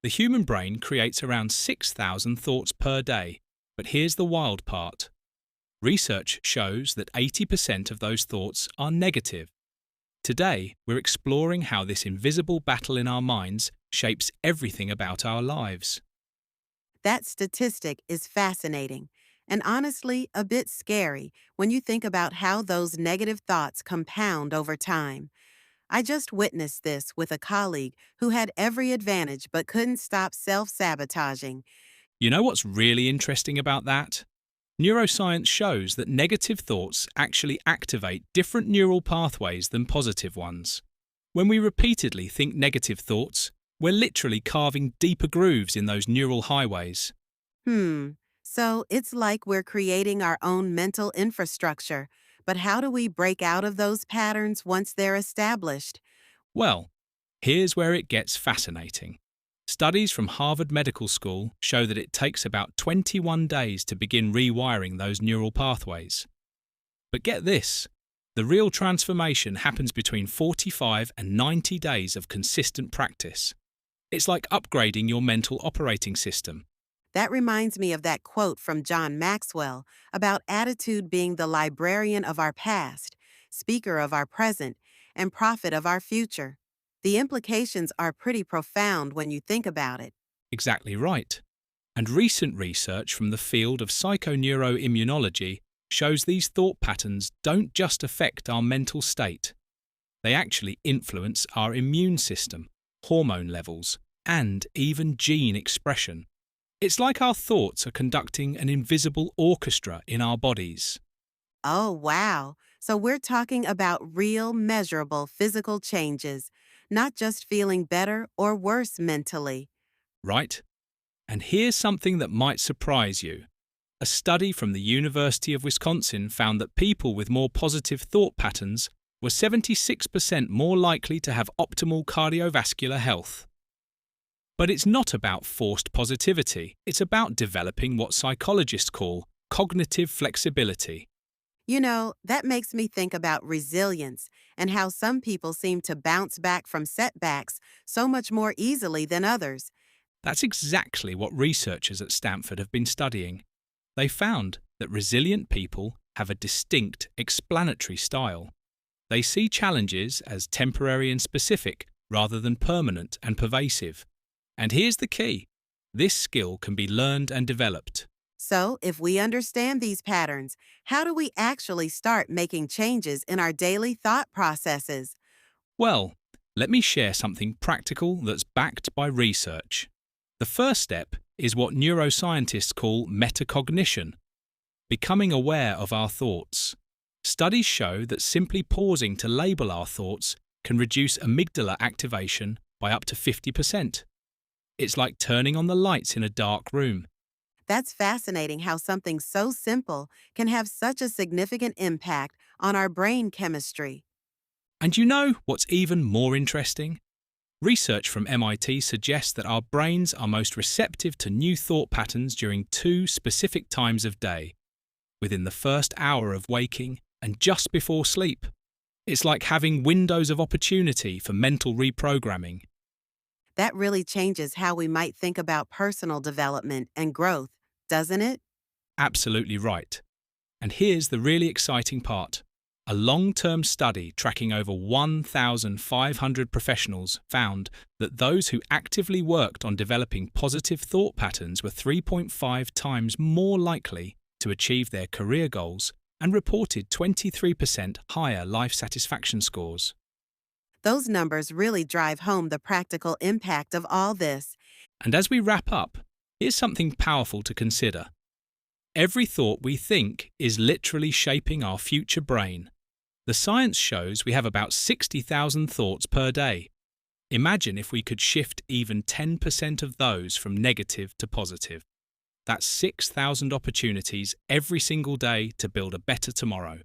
The human brain creates around 6,000 thoughts per day, but here's the wild part. Research shows that 80% of those thoughts are negative. Today, we're exploring how this invisible battle in our minds shapes everything about our lives. That statistic is fascinating and honestly a bit scary when you think about how those negative thoughts compound over time. I just witnessed this with a colleague who had every advantage but couldn't stop self sabotaging. You know what's really interesting about that? Neuroscience shows that negative thoughts actually activate different neural pathways than positive ones. When we repeatedly think negative thoughts, we're literally carving deeper grooves in those neural highways. Hmm, so it's like we're creating our own mental infrastructure. But how do we break out of those patterns once they're established? Well, here's where it gets fascinating. Studies from Harvard Medical School show that it takes about 21 days to begin rewiring those neural pathways. But get this, the real transformation happens between 45 and 90 days of consistent practice. It's like upgrading your mental operating system. That reminds me of that quote from John Maxwell about attitude being the librarian of our past, speaker of our present, and prophet of our future. The implications are pretty profound when you think about it. Exactly right. And recent research from the field of psychoneuroimmunology shows these thought patterns don't just affect our mental state. They actually influence our immune system, hormone levels, and even gene expression. It's like our thoughts are conducting an invisible orchestra in our bodies. Oh, wow. So we're talking about real, measurable physical changes, not just feeling better or worse mentally. Right? And here's something that might surprise you. A study from the University of Wisconsin found that people with more positive thought patterns were 76% more likely to have optimal cardiovascular health. But it's not about forced positivity, it's about developing what psychologists call cognitive flexibility. You know, that makes me think about resilience and how some people seem to bounce back from setbacks so much more easily than others. That's exactly what researchers at Stanford have been studying. They found that resilient people have a distinct explanatory style. They see challenges as temporary and specific rather than permanent and pervasive. And here's the key. This skill can be learned and developed. So, if we understand these patterns, how do we actually start making changes in our daily thought processes? Well, let me share something practical that's backed by research. The first step is what neuroscientists call metacognition, becoming aware of our thoughts. Studies show that simply pausing to label our thoughts can reduce amygdala activation by up to 50%. It's like turning on the lights in a dark room. That's fascinating how something so simple can have such a significant impact on our brain chemistry. And you know what's even more interesting? Research from MIT suggests that our brains are most receptive to new thought patterns during two specific times of day, within the first hour of waking and just before sleep. It's like having windows of opportunity for mental reprogramming. That really changes how we might think about personal development and growth, doesn't it? Absolutely right. And here's the really exciting part. A long-term study tracking over 1,500 professionals found that those who actively worked on developing positive thought patterns were 3.5 times more likely to achieve their career goals and reported 23% higher life satisfaction scores. Those numbers really drive home the practical impact of all this. And as we wrap up, here's something powerful to consider. Every thought we think is literally shaping our future brain. The science shows we have about 60,000 thoughts per day. Imagine if we could shift even 10% of those from negative to positive. That's 6,000 opportunities every single day to build a better tomorrow.